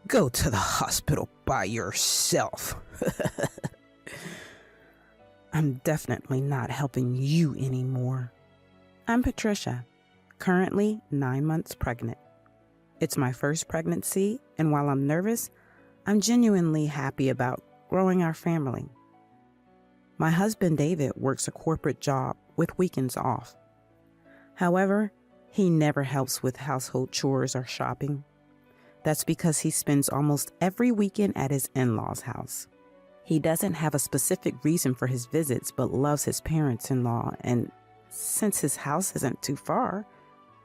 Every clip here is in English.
Go to the hospital by yourself. I'm definitely not helping you anymore. I'm Patricia, currently 9 months pregnant. It's my first pregnancy, and while I'm nervous, I'm genuinely happy about growing our family. My husband David works a corporate job with weekends off. However, he never helps with household chores or shopping. That's because he spends almost every weekend at his in-laws' house. He doesn't have a specific reason for his visits, but loves his parents-in-law, and since his house isn't too far,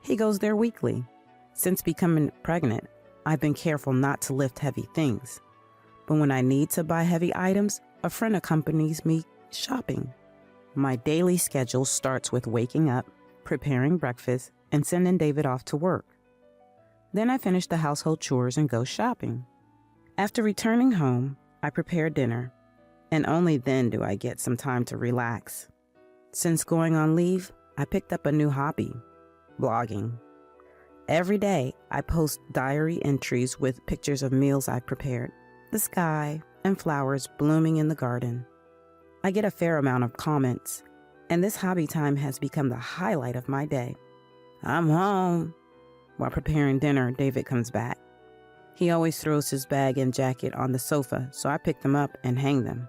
he goes there weekly. Since becoming pregnant, I've been careful not to lift heavy things. But when I need to buy heavy items, a friend accompanies me shopping. My daily schedule starts with waking up, preparing breakfast, and sending David off to work. Then I finish the household chores and go shopping. After returning home, I prepare dinner, and only then do I get some time to relax. Since going on leave, I picked up a new hobby, blogging. Every day, I post diary entries with pictures of meals I've prepared, the sky, and flowers blooming in the garden. I get a fair amount of comments, and this hobby time has become the highlight of my day. I'm home. While preparing dinner, David comes back. He always throws his bag and jacket on the sofa, so I pick them up and hang them.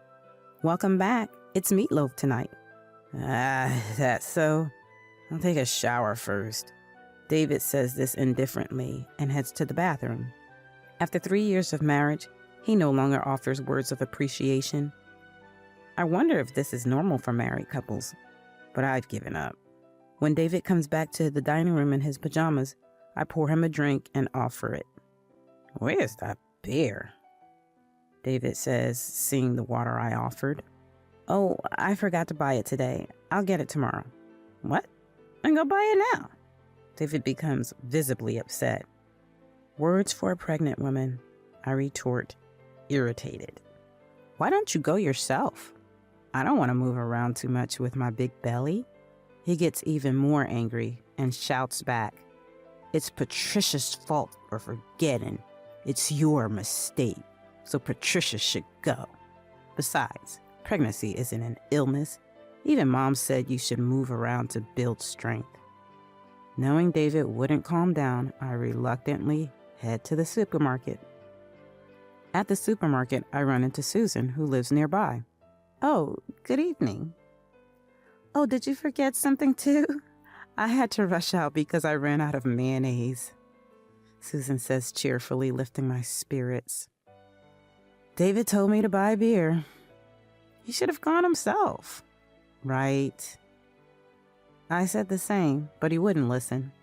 Welcome back. It's meatloaf tonight. That's so. I'll take a shower first. David says this indifferently and heads to the bathroom. After 3 years of marriage, he no longer offers words of appreciation. I wonder if this is normal for married couples, but I've given up. When David comes back to the dining room in his pajamas, I pour him a drink and offer it. Where's that beer? David says, seeing the water I offered. Oh, I forgot to buy it today. I'll get it tomorrow. What? Then go buy it now. David becomes visibly upset. Words for a pregnant woman, I retort, irritated. Why don't you go yourself? I don't want to move around too much with my big belly. He gets even more angry and shouts back. It's Patricia's fault for forgetting. It's your mistake, so Patricia should go. Besides, pregnancy isn't an illness. Even Mom said you should move around to build strength. Knowing David wouldn't calm down, I reluctantly head to the supermarket. At the supermarket, I run into Susan, who lives nearby. Oh, good evening. Oh, did you forget something too? I had to rush out because I ran out of mayonnaise, Susan says cheerfully, lifting my spirits. David told me to buy beer. He should have gone himself. Right. I said the same, but he wouldn't listen.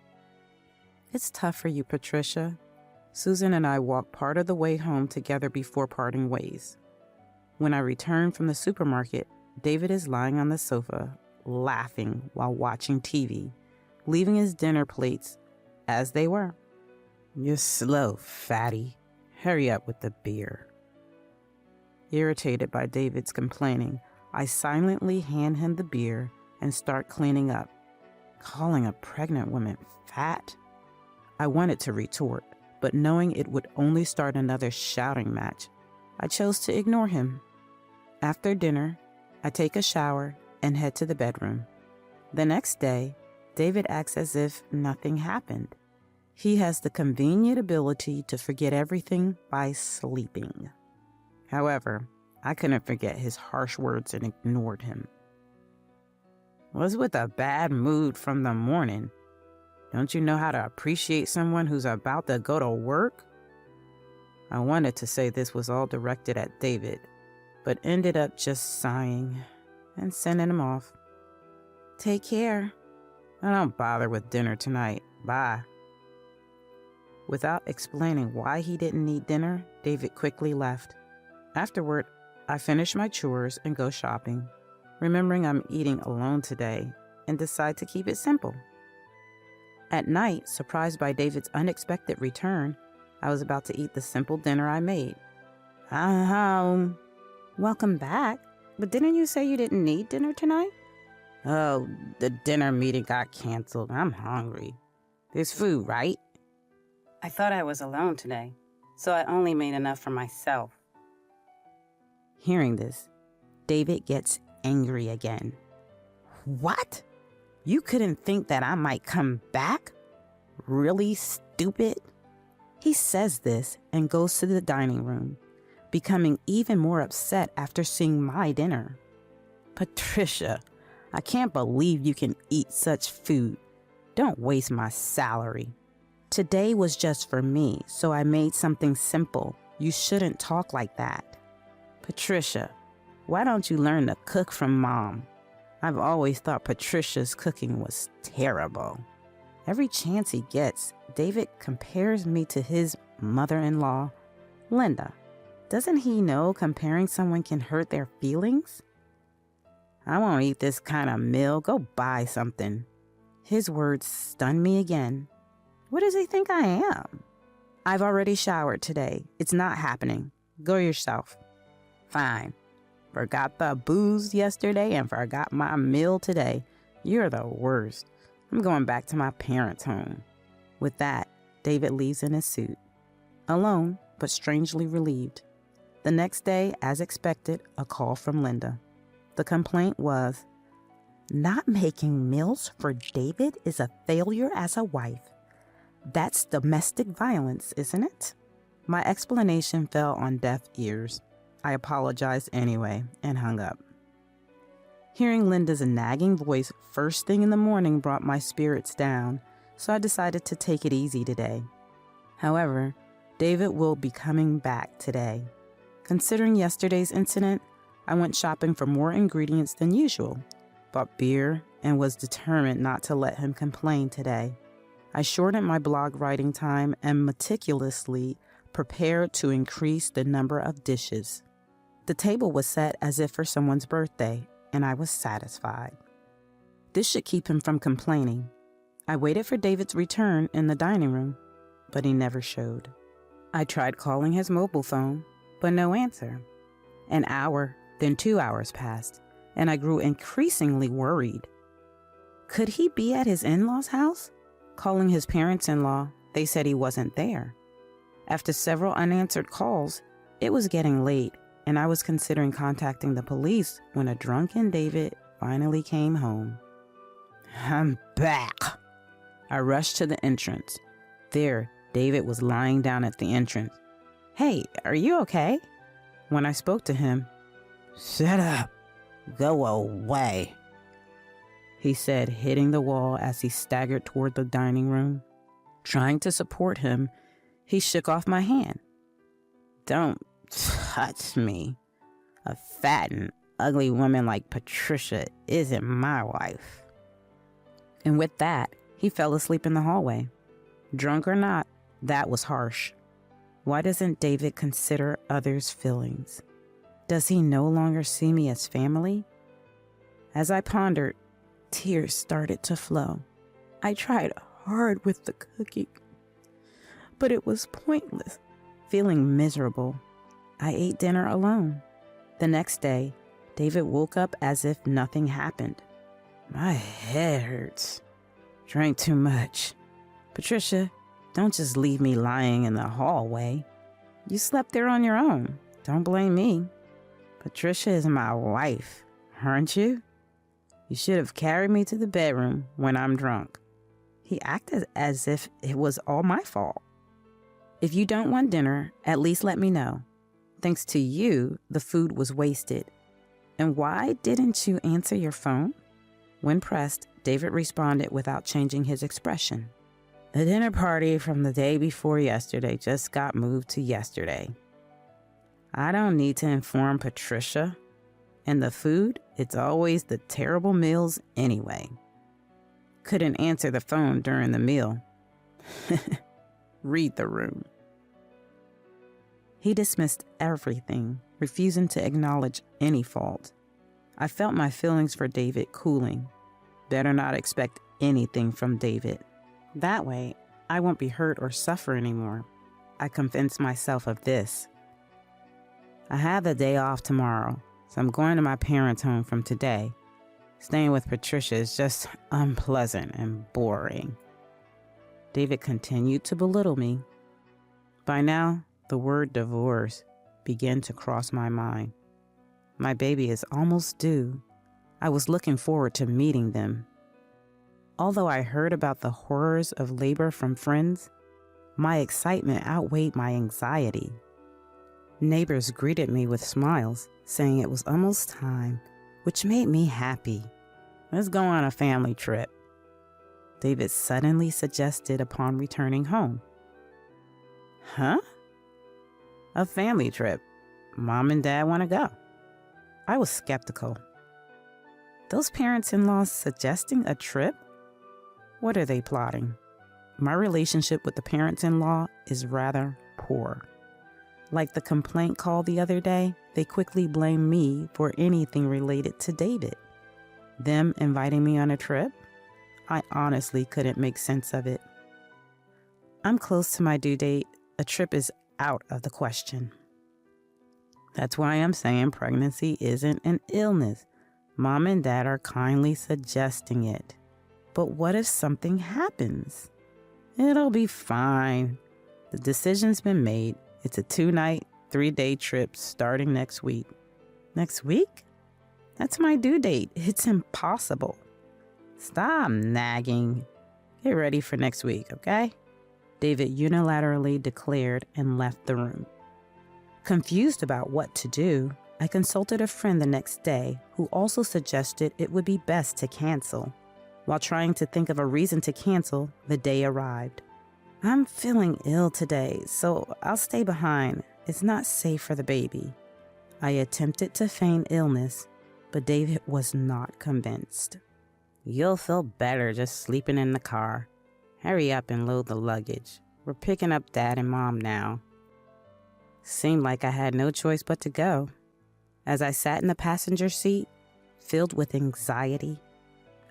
It's tough for you, Patricia. Susan and I walked part of the way home together before parting ways. When I returned from the supermarket, David is lying on the sofa, laughing while watching TV, leaving his dinner plates as they were. You're slow, fatty. Hurry up with the beer. Irritated by David's complaining, I silently hand him the beer and start cleaning up. Calling a pregnant woman fat? I wanted to retort, but knowing it would only start another shouting match, I chose to ignore him. After dinner, I take a shower and head to the bedroom. The next day, David acts as if nothing happened. He has the convenient ability to forget everything by sleeping. However, I couldn't forget his harsh words and ignored him. Was with a bad mood from the morning. Don't you know how to appreciate someone who's about to go to work? I wanted to say this was all directed at David, but ended up just sighing and sending him off. Take care. I don't bother with dinner tonight. Bye. Without explaining why he didn't need dinner, David quickly left. Afterward, I finish my chores and go shopping, remembering I'm eating alone today, and decide to keep it simple. At night, surprised by David's unexpected return, I was about to eat the simple dinner I made. I'm home. Welcome back. But didn't you say you didn't need dinner tonight? Oh, the dinner meeting got canceled. I'm hungry. There's food, right? I thought I was alone today. so I only made enough for myself. Hearing this, David gets angry again. What? You couldn't think that I might come back? Really stupid? He says this and goes to the dining room, becoming even more upset after seeing my dinner. Patricia, I can't believe you can eat such food. Don't waste my salary. Today was just for me, so I made something simple. You shouldn't talk like that. Patricia, why don't you learn to cook from Mom? I've always thought Patricia's cooking was terrible. Every chance he gets, David compares me to his mother-in-law, Linda. Doesn't he know comparing someone can hurt their feelings? I won't eat this kind of meal. Go buy something. His words stun me again. What does he think I am? I've already showered today. It's not happening. Go yourself. Fine. Forgot the booze yesterday and forgot my meal today. You're the worst. I'm going back to my parents' home. With that, David leaves in his suit. Alone, but strangely relieved. The next day, as expected, a call from Linda. The complaint was, not making meals for David is a failure as a wife. That's domestic violence, isn't it? My explanation fell on deaf ears. I apologized anyway and hung up. Hearing Linda's nagging voice first thing in the morning brought my spirits down, so I decided to take it easy today. However, David will be coming back today. Considering yesterday's incident, I went shopping for more ingredients than usual, bought beer, and was determined not to let him complain today. I shortened my blog writing time and meticulously prepared to increase the number of dishes. The table was set as if for someone's birthday, and I was satisfied. This should keep him from complaining. I waited for David's return in the dining room, but he never showed. I tried calling his mobile phone, but no answer. An hour, then 2 hours passed, and I grew increasingly worried. Could he be at his in-laws' house? Calling his parents-in-law, they said he wasn't there. After several unanswered calls, it was getting late, and I was considering contacting the police when a drunken David finally came home. I'm back. I rushed to the entrance. There, David was lying down at the entrance. Hey, are you okay? When I spoke to him, shut up. Go away, he said, hitting the wall as he staggered toward the dining room. Trying to support him, he shook off my hand. Don't touch me. A fat and ugly woman like Patricia isn't my wife. And with that, he fell asleep in the hallway. Drunk or not, that was harsh. Why doesn't David consider others' feelings? Does he no longer see me as family? As I pondered, tears started to flow. I tried hard with the cooking, but it was pointless. Feeling miserable, I ate dinner alone. The next day, David woke up as if nothing happened. My head hurts. Drank too much. Patricia, don't just leave me lying in the hallway. You slept there on your own. Don't blame me. Patricia is my wife, aren't you? You should have carried me to the bedroom when I'm drunk. He acted as if it was all my fault. If you don't want dinner, at least let me know. Thanks to you, the food was wasted. And why didn't you answer your phone? When pressed, David responded without changing his expression. The dinner party from the day before yesterday just got moved to yesterday. I don't need to inform Patricia. And the food, it's always the terrible meals anyway. Couldn't answer the phone during the meal. Read the room. He dismissed everything, refusing to acknowledge any fault. I felt my feelings for David cooling. Better not expect anything from David. That way, I won't be hurt or suffer anymore. I convinced myself of this. I have the day off tomorrow, so I'm going to my parents' home from today. Staying with Patricia is just unpleasant and boring. David continued to belittle me. By now, The word divorce began to cross my mind. My baby is almost due. I was looking forward to meeting them. Although I heard about the horrors of labor from friends, my excitement outweighed my anxiety. Neighbors greeted me with smiles, saying it was almost time, which made me happy. Let's go on a family trip, David suddenly suggested upon returning home. Huh? A family trip. Mom and Dad want to go. I was skeptical. Those parents-in-law suggesting a trip? What are they plotting? My relationship with the parents-in-law is rather poor. Like the complaint call the other day, they quickly blame me for anything related to David. Them inviting me on a trip? I honestly couldn't make sense of it. I'm close to my due date. A trip is out of the question. That's why I'm saying pregnancy isn't an illness. Mom and Dad are kindly suggesting it. But what if something happens? It'll be fine. The decision's been made. It's a 2-night, 3-day trip starting next week. Next week? That's my due date. It's impossible. Stop nagging. Get ready for next week, okay? David unilaterally declared and left the room. Confused about what to do, I consulted a friend the next day who also suggested it would be best to cancel. While trying to think of a reason to cancel, the day arrived. I'm feeling ill today, so I'll stay behind. It's not safe for the baby. I attempted to feign illness, but David was not convinced. You'll feel better just sleeping in the car. Hurry up and load the luggage. We're picking up Dad and Mom now. Seemed like I had no choice but to go. As I sat in the passenger seat, filled with anxiety,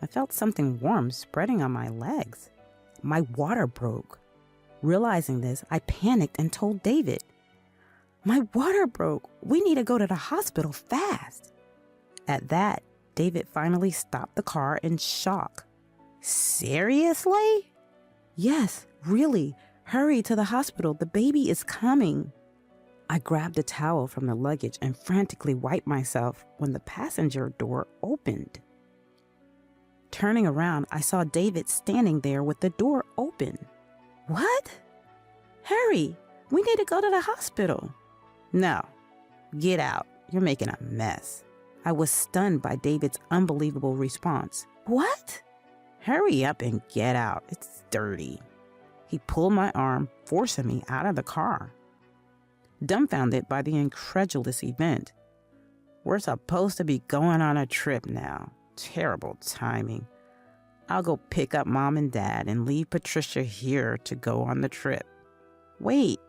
I felt something warm spreading on my legs. My water broke. Realizing this, I panicked and told David, "My water broke. We need to go to the hospital fast." At that, David finally stopped the car in shock. Seriously? Yes, really. Hurry to the hospital. The baby is coming. I grabbed a towel from the luggage and frantically wiped myself when the passenger door opened. Turning around, I saw David standing there with the door open. What? Hurry, we need to go to the hospital. No, get out. You're making a mess. I was stunned by David's unbelievable response. What? Hurry up and get out. It's dirty. He pulled my arm, forcing me out of the car. Dumbfounded by the incredulous event. We're supposed to be going on a trip now. Terrible timing. I'll go pick up Mom and Dad and leave Patricia here to go on the trip. Wait,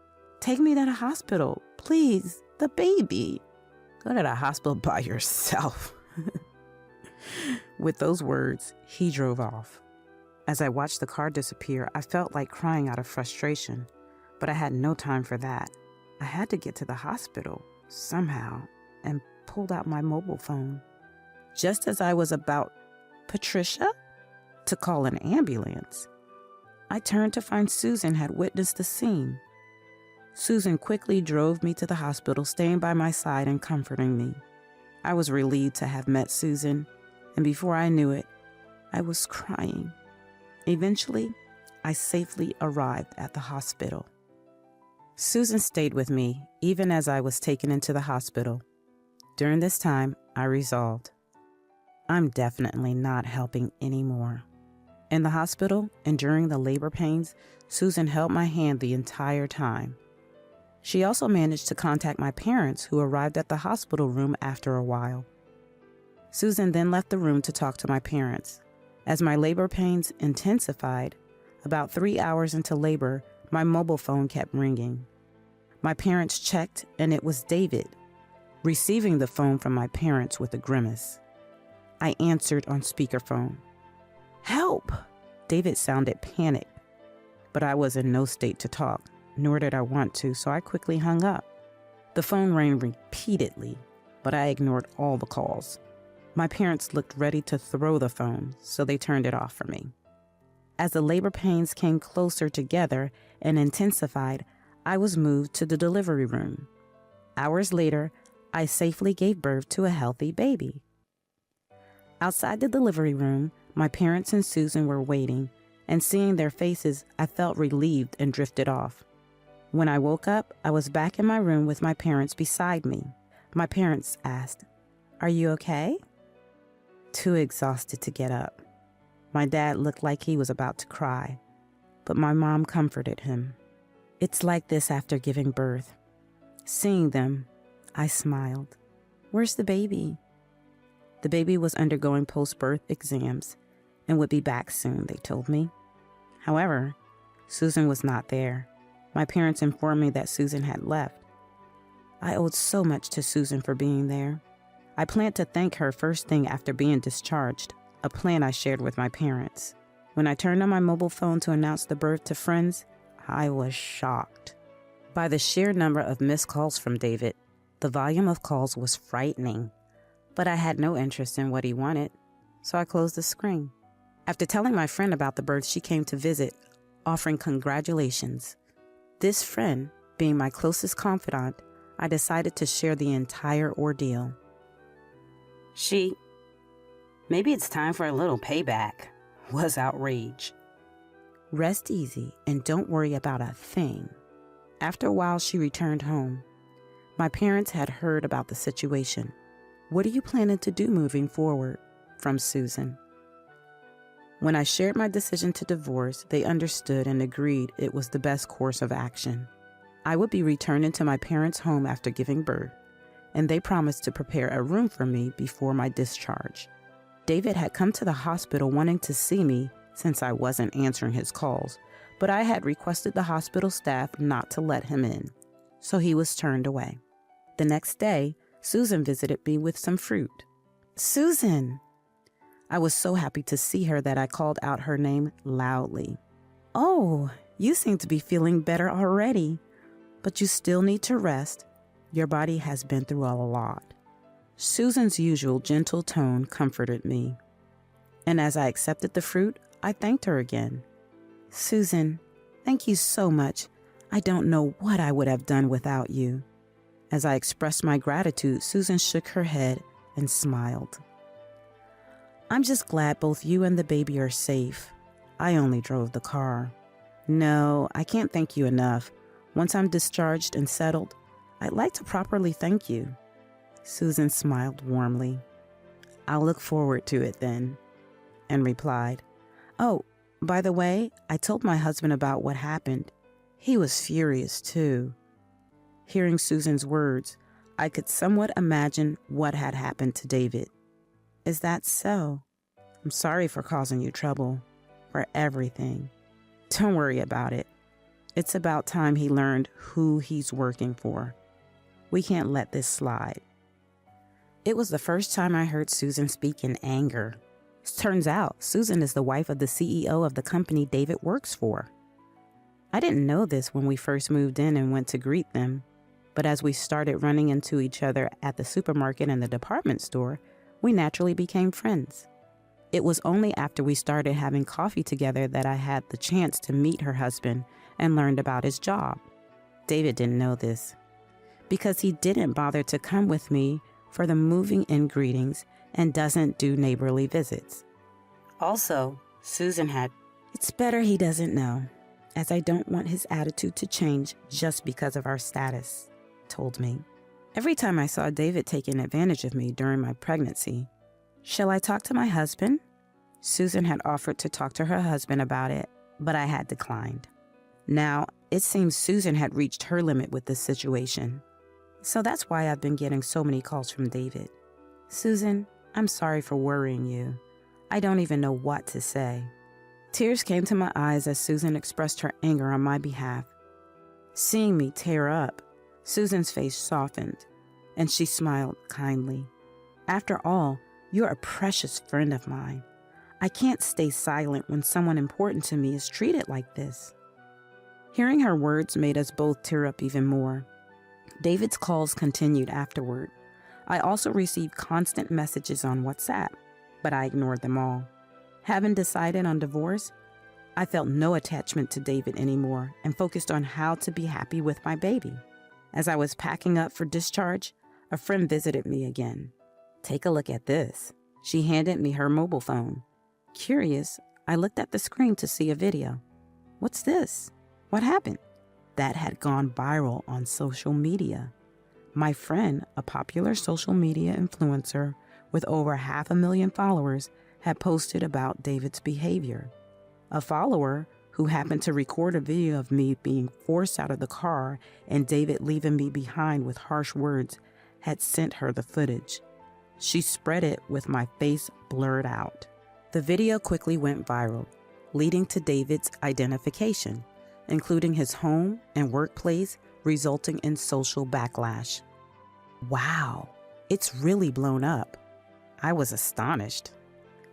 take me to the hospital. Please, the baby. Go to the hospital by yourself. With those words, he drove off. As I watched the car disappear, I felt like crying out of frustration, but I had no time for that. I had to get to the hospital somehow and pulled out my mobile phone. Just as I was about, Patricia? To call an ambulance. I turned to find Susan had witnessed the scene. Susan quickly drove me to the hospital, staying by my side and comforting me. I was relieved to have met Susan, and before I knew it, I was crying. Eventually, I safely arrived at the hospital. Susan stayed with me even as I was taken into the hospital. During this time, I resolved, I'm definitely not helping anymore. In the hospital and during the labor pains, Susan held my hand the entire time. She also managed to contact my parents, who arrived at the hospital room after a while. Susan then left the room to talk to my parents. As my labor pains intensified, about 3 hours into labor, my mobile phone kept ringing. My parents checked, and it was David, receiving the phone from my parents with a grimace. I answered on speakerphone. Help! David sounded panicked, but I was in no state to talk, nor did I want to, so I quickly hung up. The phone rang repeatedly, but I ignored all the calls. My parents looked ready to throw the phone, so they turned it off for me. As the labor pains came closer together and intensified, I was moved to the delivery room. Hours later, I safely gave birth to a healthy baby. Outside the delivery room, my parents and Susan were waiting, and seeing their faces, I felt relieved and drifted off. When I woke up, I was back in my room with my parents beside me. My parents asked, "Are you okay?" Too exhausted to get up. My dad looked like he was about to cry, but my mom comforted him. It's like this after giving birth. Seeing them, I smiled. "Where's the baby?" The baby was undergoing post-birth exams and would be back soon, they told me. However, Susan was not there. My parents informed me that Susan had left. I owed so much to Susan for being there. I planned to thank her first thing after being discharged, a plan I shared with my parents. When I turned on my mobile phone to announce the birth to friends, I was shocked by the sheer number of missed calls from David. The volume of calls was frightening, but I had no interest in what he wanted, so I closed the screen. After telling my friend about the birth, she came to visit, offering congratulations. This friend, being my closest confidant, I decided to share the entire ordeal. Maybe it's time for a little payback, was outraged. Rest easy and don't worry about a thing. After a while, she returned home. My parents had heard about the situation. "What are you planning to do moving forward?" from Susan. When I shared my decision to divorce, they understood and agreed it was the best course of action. I would be returning to my parents' home after giving birth, and they promised to prepare a room for me before my discharge. David had come to the hospital wanting to see me since I wasn't answering his calls, but I had requested the hospital staff not to let him in, so he was turned away. The next day, Susan visited me with some fruit. "Susan!" I was so happy to see her that I called out her name loudly. "Oh, you seem to be feeling better already, but you still need to rest. Your body has been through a lot." Susan's usual gentle tone comforted me, and as I accepted the fruit, I thanked her again. "Susan, thank you so much. I don't know what I would have done without you." As I expressed my gratitude, Susan shook her head and smiled. "I'm just glad both you and the baby are safe. I only drove the car." "No, I can't thank you enough. Once I'm discharged and settled, I'd like to properly thank you." Susan smiled warmly. "I'll look forward to it then," and replied, "Oh, by the way, I told my husband about what happened. He was furious too." Hearing Susan's words, I could somewhat imagine what had happened to David. "Is that so? I'm sorry for causing you trouble, for everything. Don't worry about it. It's about time he learned who he's working for. We can't let this slide." It was the first time I heard Susan speak in anger. Turns out, Susan is the wife of the CEO of the company David works for. I didn't know this when we first moved in and went to greet them, but as we started running into each other at the supermarket and the department store, we naturally became friends. It was only after we started having coffee together that I had the chance to meet her husband and learned about his job. David didn't know this, because he didn't bother to come with me for the moving in greetings and doesn't do neighborly visits. Also, Susan had, "It's better he doesn't know, as I don't want his attitude to change just because of our status," told me. Every time I saw David taking advantage of me during my pregnancy. "Shall I talk to my husband?" Susan had offered to talk to her husband about it, but I had declined. Now, it seems Susan had reached her limit with this situation. So that's why I've been getting so many calls from David. "Susan, I'm sorry for worrying you. I don't even know what to say." Tears came to my eyes as Susan expressed her anger on my behalf. Seeing me tear up, Susan's face softened, and she smiled kindly. "After all, you're a precious friend of mine. I can't stay silent when someone important to me is treated like this." Hearing her words made us both tear up even more. David's calls continued afterward. I also received constant messages on WhatsApp, but I ignored them all. Having decided on divorce, I felt no attachment to David anymore and focused on how to be happy with my baby. As I was packing up for discharge, a friend visited me again. "Take a look at this." She handed me her mobile phone. Curious, I looked at the screen to see a video. "What's this? What happened?" That had gone viral on social media. My friend, a popular social media influencer with over 500,000 followers, had posted about David's behavior. A follower who happened to record a video of me being forced out of the car and David leaving me behind with harsh words had sent her the footage. She spread it with my face blurred out. The video quickly went viral, leading to David's identification, including his home and workplace, resulting in social backlash. Wow, it's really blown up. I was astonished.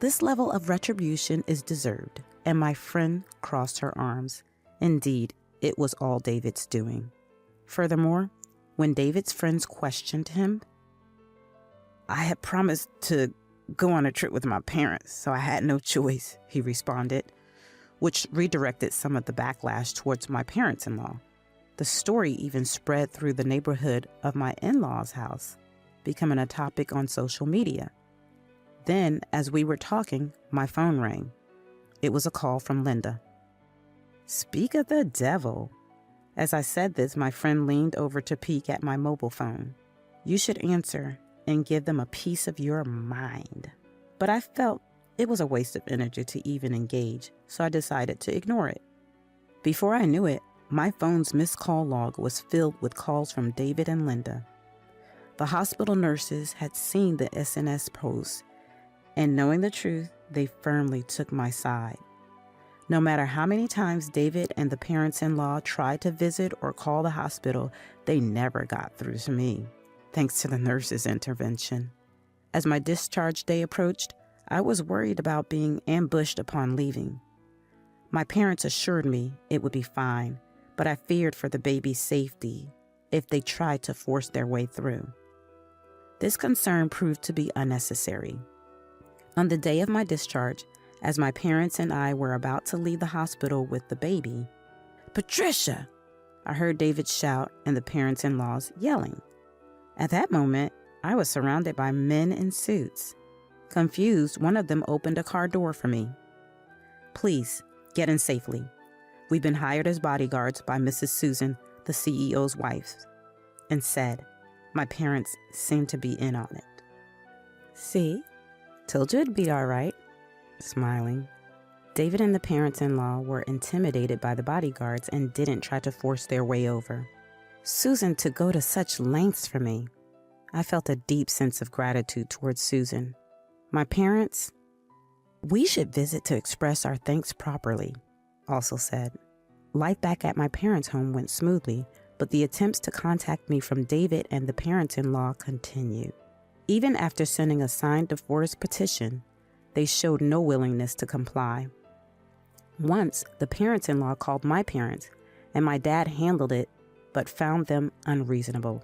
This level of retribution is deserved, and my friend crossed her arms. Indeed, it was all David's doing. Furthermore, when David's friends questioned him, "I had promised to go on a trip with my parents, so I had no choice," he responded, which redirected some of the backlash towards my parents-in-law. The story even spread through the neighborhood of my in-laws' house, becoming a topic on social media. Then, as we were talking, my phone rang. It was a call from Linda. Speak of the devil. As I said this, my friend leaned over to peek at my mobile phone. "You should answer and give them a piece of your mind." But I felt it was a waste of energy to even engage, so I decided to ignore it. Before I knew it, my phone's missed call log was filled with calls from David and Linda. The hospital nurses had seen the SNS post, and knowing the truth, they firmly took my side. No matter how many times David and the parents-in-law tried to visit or call the hospital, they never got through to me, thanks to the nurses' intervention. As my discharge day approached, I was worried about being ambushed upon leaving. My parents assured me it would be fine, but I feared for the baby's safety if they tried to force their way through. This concern proved to be unnecessary. On the day of my discharge, as my parents and I were about to leave the hospital with the baby, "Patricia!" I heard David shout and the parents-in-laws yelling. At that moment, I was surrounded by men in suits. Confused, one of them opened a car door for me. "Please, get in safely. We've been hired as bodyguards by Mrs. Susan, the CEO's wife," and said, "My parents seem to be in on it." "See? Told you it'd be all right." Smiling. David and the parents-in-law were intimidated by the bodyguards and didn't try to force their way over. Susan to go to such lengths for me. I felt a deep sense of gratitude towards Susan. My parents, "We should visit to express our thanks properly," also said. Life back at my parents' home went smoothly, but the attempts to contact me from David and the parents-in-law continued. Even after sending a signed divorce petition, they showed no willingness to comply. Once, the parents-in-law called my parents, and my dad handled it, but found them unreasonable.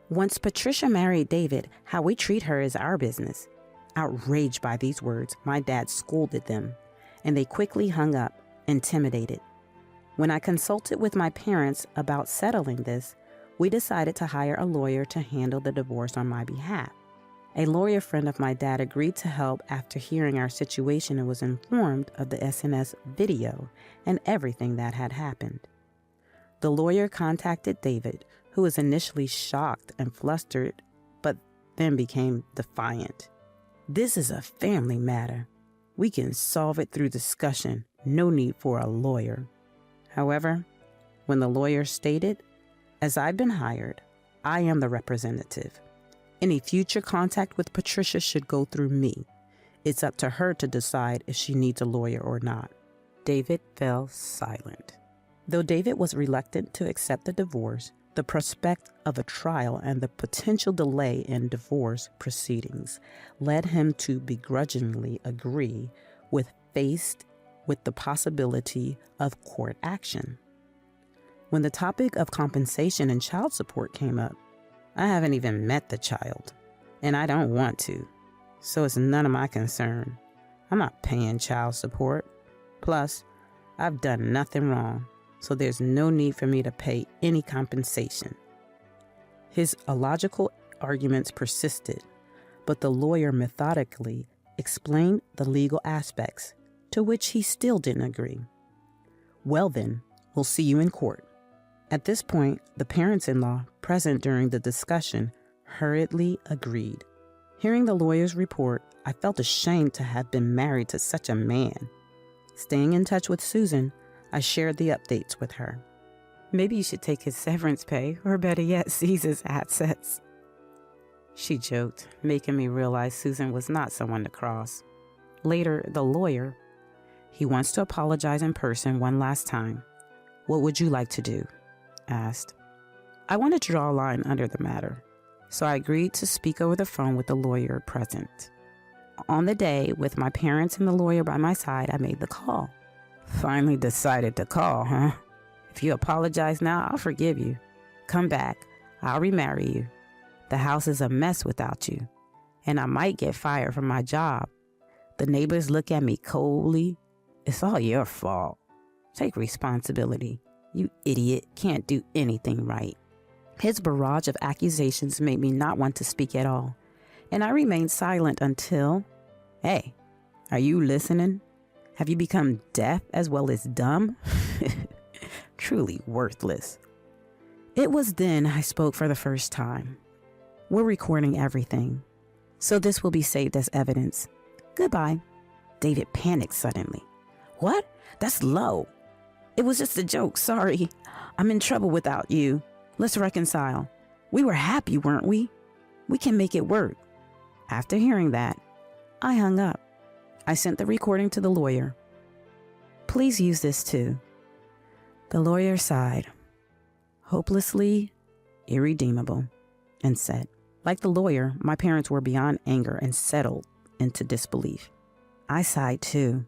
Once Patricia married David, how we treat her is our business. Outraged by these words, my dad scolded them, and they quickly hung up, intimidated. When I consulted with my parents about settling this, we decided to hire a lawyer to handle the divorce on my behalf. A lawyer friend of my dad agreed to help after hearing our situation and was informed of the SNS video and everything that had happened. The lawyer contacted David, who was initially shocked and flustered, but then became defiant. "This is a family matter. We can solve it through discussion. No need for a lawyer." However, when the lawyer stated, "As I've been hired, I am the representative. Any future contact with Patricia should go through me. It's up to her to decide if she needs a lawyer or not." David fell silent. Though David was reluctant to accept the divorce, the prospect of a trial and the potential delay in divorce proceedings led him to begrudgingly agree with faced with the possibility of court action. When the topic of compensation and child support came up, I haven't even met the child, and I don't want to, so it's none of my concern. I'm not paying child support. Plus, I've done nothing wrong, so there's no need for me to pay any compensation. His illogical arguments persisted, but the lawyer methodically explained the legal aspects, to which he still didn't agree. Well then, we'll see you in court. At this point, the parents-in-law present during the discussion hurriedly agreed. Hearing the lawyer's report, I felt ashamed to have been married to such a man. Staying in touch with Susan, I shared the updates with her. Maybe you should take his severance pay, or better yet, seize his assets. She joked, making me realize Susan was not someone to cross. Later, the lawyer, he wants to apologize in person one last time. What would you like to do? Asked. I wanted to draw a line under the matter, so I agreed to speak over the phone with the lawyer present. On the day, with my parents and the lawyer by my side, I made the call. Finally decided to call, huh? If you apologize now, I'll forgive you. Come back. I'll remarry you. The house is a mess without you, and I might get fired from my job. The neighbors look at me coldly. It's all your fault. Take responsibility. You idiot can't do anything right. His barrage of accusations made me not want to speak at all, and I remained silent until, hey, are you listening? Have you become deaf as well as dumb? Truly worthless. It was then I spoke for the first time. We're recording everything, so this will be saved as evidence. Goodbye. David panicked suddenly. What? That's low. It was just a joke, sorry. I'm in trouble without you. Let's reconcile. We were happy, weren't we? We can make it work. After hearing that, I hung up. I sent the recording to the lawyer. Please use this too. The lawyer sighed, hopelessly irredeemable, and said, like the lawyer, my parents were beyond anger and settled into disbelief. I sighed too,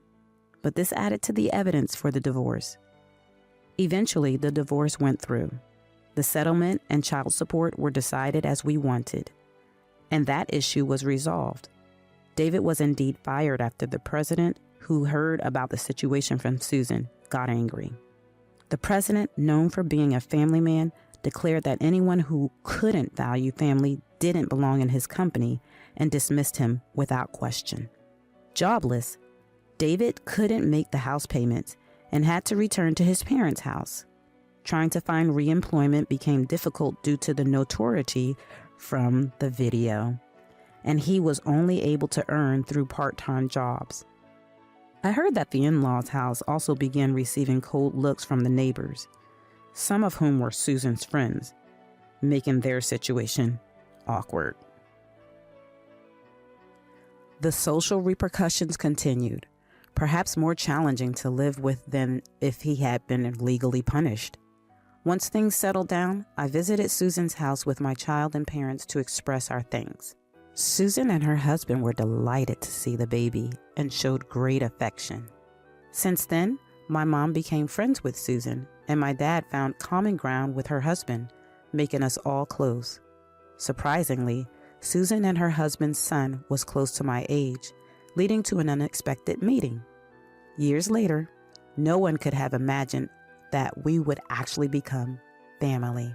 but this added to the evidence for the divorce. Eventually, the divorce went through. The settlement and child support were decided as we wanted, and that issue was resolved. David was indeed fired after the president, who heard about the situation from Susan, got angry. The president, known for being a family man, declared that anyone who couldn't value family didn't belong in his company and dismissed him without question. Jobless, David couldn't make the house payments and had to return to his parents' house. Trying to find re-employment became difficult due to the notoriety from the video, and he was only able to earn through part-time jobs. I heard that the in-laws' house also began receiving cold looks from the neighbors, some of whom were Susan's friends, making their situation awkward. The social repercussions continued, perhaps more challenging to live with than if he had been legally punished. Once things settled down, I visited Susan's house with my child and parents to express our thanks. Susan and her husband were delighted to see the baby and showed great affection. Since then, my mom became friends with Susan, and my dad found common ground with her husband, making us all close. Surprisingly, Susan and her husband's son was close to my age, leading to an unexpected meeting. Years later, no one could have imagined that we would actually become family.